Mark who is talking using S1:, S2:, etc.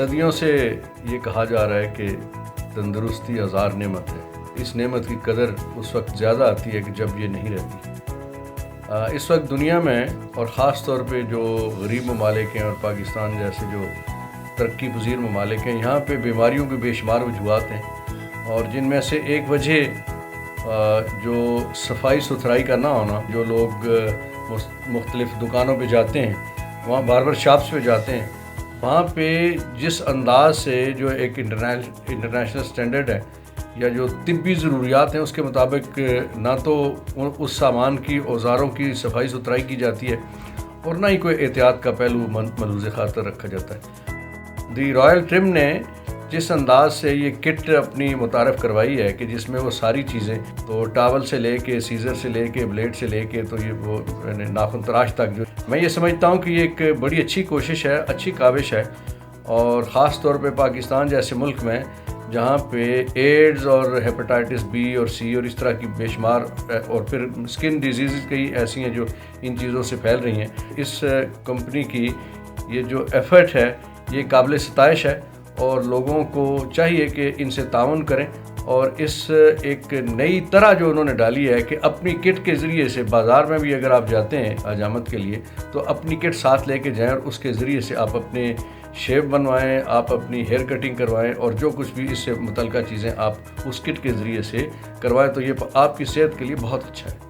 S1: صدیوں سے یہ کہا جا رہا ہے کہ تندرستی ہزار نعمت ہے. اس نعمت کی قدر اس وقت زیادہ آتی ہے کہ جب یہ نہیں رہتی. اس وقت دنیا میں اور خاص طور پہ جو غریب ممالک ہیں اور پاکستان جیسے جو ترقی پذیر ممالک ہیں، یہاں پہ بیماریوں کے بے شمار وجوہات ہیں، اور جن میں سے ایک وجہ جو صفائی ستھرائی کا نہ ہونا. جو لوگ مختلف دکانوں پہ جاتے ہیں، وہاں باربر شاپس پہ جاتے ہیں، وہاں پہ جس انداز سے جو ایک انٹرنیشنل سٹینڈرڈ ہے یا جو طبی ضروریات ہیں اس کے مطابق نہ تو اس سامان کی اوزاروں کی صفائی ستھرائی کی جاتی ہے اور نہ ہی کوئی احتیاط کا پہلو ملحوظ خاطر رکھا جاتا ہے. دی رائل ٹرم نے جس انداز سے یہ کٹ اپنی متعارف کروائی ہے کہ جس میں وہ ساری چیزیں، تو ٹاول سے لے کے سیزر سے لے کے بلیڈ سے لے کے تو یہ وہ ناخن تراش تک، جو میں یہ سمجھتا ہوں کہ یہ ایک بڑی اچھی کوشش ہے، اچھی کاوش ہے. اور خاص طور پہ پاکستان جیسے ملک میں جہاں پہ ایڈز اور ہیپاٹائٹس بی اور سی اور اس طرح کی بے شمار اور پھر اسکن ڈیزیزز کئی ایسی ہیں جو ان چیزوں سے پھیل رہی ہیں. اس کمپنی کی یہ جو ایفرٹ ہے یہ قابل ستائش ہے، اور لوگوں کو چاہیے کہ ان سے تعاون کریں. اور اس ایک نئی طرح جو انہوں نے ڈالی ہے کہ اپنی کٹ کے ذریعے سے بازار میں بھی اگر آپ جاتے ہیں حجامت کے لیے تو اپنی کٹ ساتھ لے کے جائیں، اور اس کے ذریعے سے آپ اپنے شیپ بنوائیں، آپ اپنی ہیئر کٹنگ کروائیں، اور جو کچھ بھی اس سے متعلقہ چیزیں آپ اس کٹ کے ذریعے سے کروائیں، تو یہ آپ کی صحت کے لیے بہت اچھا ہے.